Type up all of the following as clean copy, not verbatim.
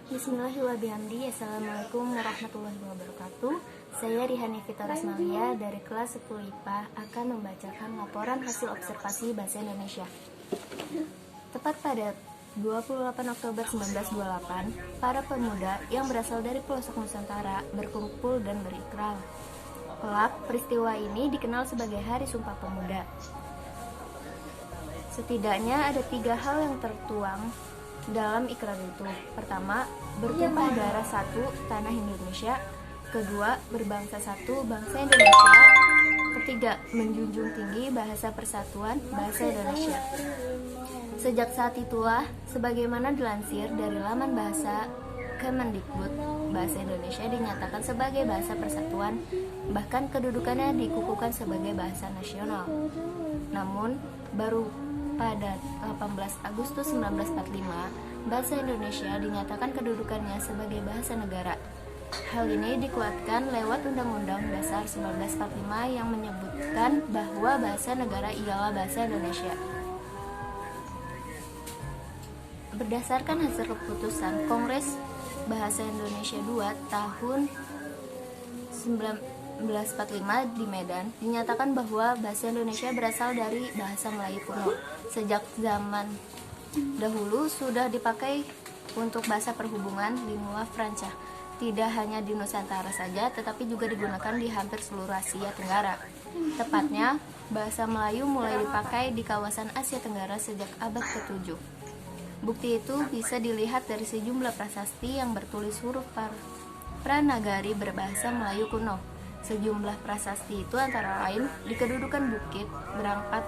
Bismillahirrahmanirrahim. Assalamualaikum warahmatullahi wabarakatuh. Saya Rihani Fita Rasmalia dari kelas 10 IPA akan membacakan laporan hasil observasi bahasa Indonesia. Tepat pada 28 Oktober 1928, para pemuda yang berasal dari pelosok Nusantara berkumpul dan berikrar. Kelak, peristiwa ini dikenal sebagai Hari Sumpah Pemuda. Setidaknya ada 3 hal yang tertuang dalam ikrar itu. Pertama, bertumpah darah satu tanah Indonesia. Kedua, berbangsa satu bangsa Indonesia. Ketiga, menjunjung tinggi bahasa persatuan bahasa Indonesia. Sejak saat itulah, sebagaimana dilansir dari laman bahasa Kemendikbud, bahasa Indonesia dinyatakan sebagai bahasa persatuan, bahkan kedudukannya dikukuhkan sebagai bahasa nasional. Namun, baru pada 18 Agustus 1945, bahasa Indonesia dinyatakan kedudukannya sebagai bahasa negara. Hal ini dikuatkan lewat Undang-Undang Dasar 1945 yang menyebutkan bahwa bahasa negara ialah bahasa Indonesia. Berdasarkan hasil keputusan Kongres Bahasa Indonesia II tahun 1945 di Medan, dinyatakan bahwa bahasa Indonesia berasal dari bahasa Melayu kuno. Sejak zaman dahulu sudah dipakai untuk bahasa perhubungan lingua franca. Tidak hanya di Nusantara saja, tetapi juga digunakan di hampir seluruh Asia Tenggara. Tepatnya, bahasa Melayu mulai dipakai di kawasan Asia Tenggara sejak abad ke-7. Bukti itu bisa dilihat dari sejumlah prasasti yang bertulis huruf pranagari berbahasa Melayu kuno. Sejumlah prasasti itu antara lain di kedudukan Bukit berangkat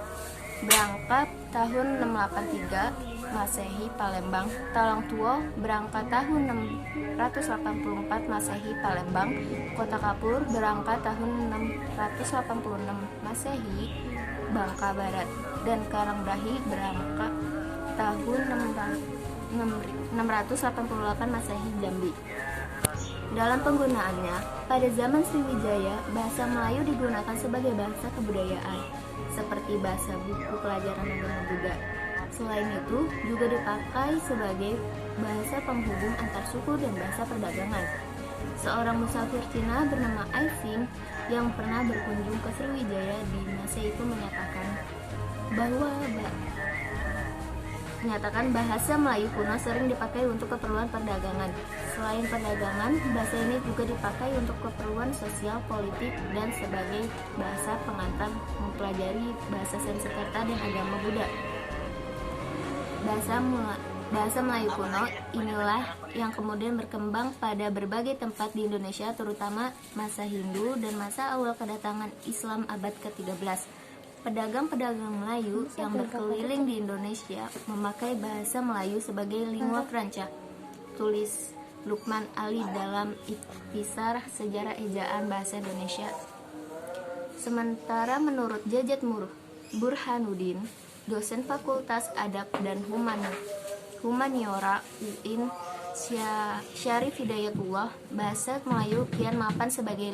tahun 683 Masehi Palembang, Talang Tuo berangkat tahun 684 Masehi Palembang, Kota Kapur berangkat tahun 686 Masehi Bangka Barat, dan Karangbrahi berangkat tahun 688 Masehi Jambi. Dalam penggunaannya, pada zaman Sriwijaya, bahasa Melayu digunakan sebagai bahasa kebudayaan, seperti bahasa buku pelajaran agama Buddha. Selain itu, juga dipakai sebagai bahasa penghubung antar suku dan bahasa perdagangan. Seorang musafir Cina bernama Ai Xing yang pernah berkunjung ke Sriwijaya di masa itu menyatakan bahasa Melayu kuno sering dipakai untuk keperluan perdagangan. Selain perdagangan, bahasa ini juga dipakai untuk keperluan sosial, politik, dan sebagai bahasa pengantar mempelajari bahasa Sanskerta dan agama Buddha. Bahasa Melayu kuno inilah yang kemudian berkembang pada berbagai tempat di Indonesia, terutama masa Hindu dan masa awal kedatangan Islam abad ke-13. Pedagang-pedagang Melayu yang berkeliling di Indonesia memakai bahasa Melayu sebagai lingua franca. Tulis Lukman Ali dalam Ikhtisar Sejarah Ejaan Bahasa Indonesia. Sementara menurut Jajat Burhanuddin, dosen Fakultas Adab dan Humaniora UIN Syarif Hidayatullah, bahasa Melayu kian mapan sebagai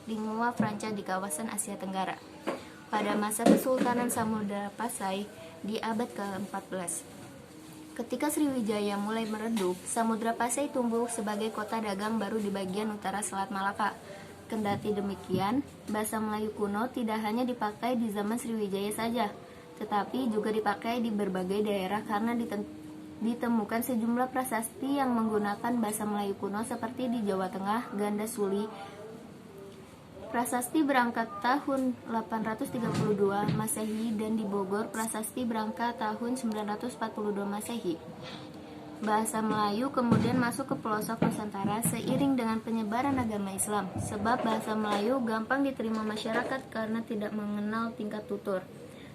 lingua franca di kawasan Asia Tenggara pada masa Kesultanan Samudra Pasai di abad ke-14. Ketika Sriwijaya mulai meredup, Samudra Pasai tumbuh sebagai kota dagang baru di bagian utara Selat Malaka. Kendati demikian, bahasa Melayu kuno tidak hanya dipakai di zaman Sriwijaya saja, tetapi juga dipakai di berbagai daerah karena ditemukan sejumlah prasasti yang menggunakan bahasa Melayu kuno seperti di Jawa Tengah, Ganda Suli, prasasti berangkat tahun 832 Masehi, dan di Bogor prasasti berangkat tahun 942 Masehi. Bahasa Melayu kemudian masuk ke pelosok Nusantara seiring dengan penyebaran agama Islam, sebab bahasa Melayu gampang diterima masyarakat karena tidak mengenal tingkat tutur,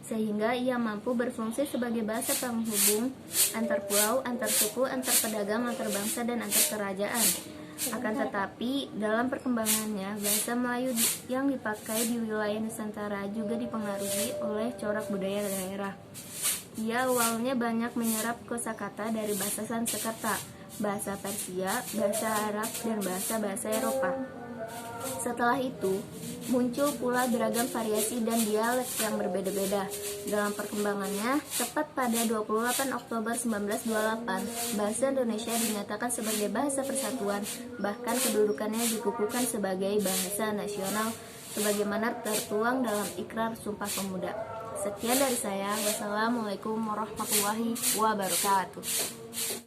sehingga ia mampu berfungsi sebagai bahasa penghubung antar pulau, antar suku, antar pedagang, antar bangsa, dan antar kerajaan. Akan tetapi, dalam perkembangannya, bahasa Melayu yang dipakai di wilayah Nusantara juga dipengaruhi oleh corak budaya daerah. Ia awalnya banyak menyerap kosakata dari bahasa Sanskerta. bahasa Persia, bahasa Arab, dan bahasa-bahasa Eropa. Setelah itu, muncul pula beragam variasi dan dialek yang berbeda-beda. Dalam perkembangannya, tepat pada 28 Oktober 1928, bahasa Indonesia dinyatakan sebagai bahasa persatuan, bahkan kedudukannya dikukuhkan sebagai bahasa nasional, sebagaimana tertuang dalam Ikrar Sumpah Pemuda. Sekian dari saya. Wassalamualaikum warahmatullahi wabarakatuh.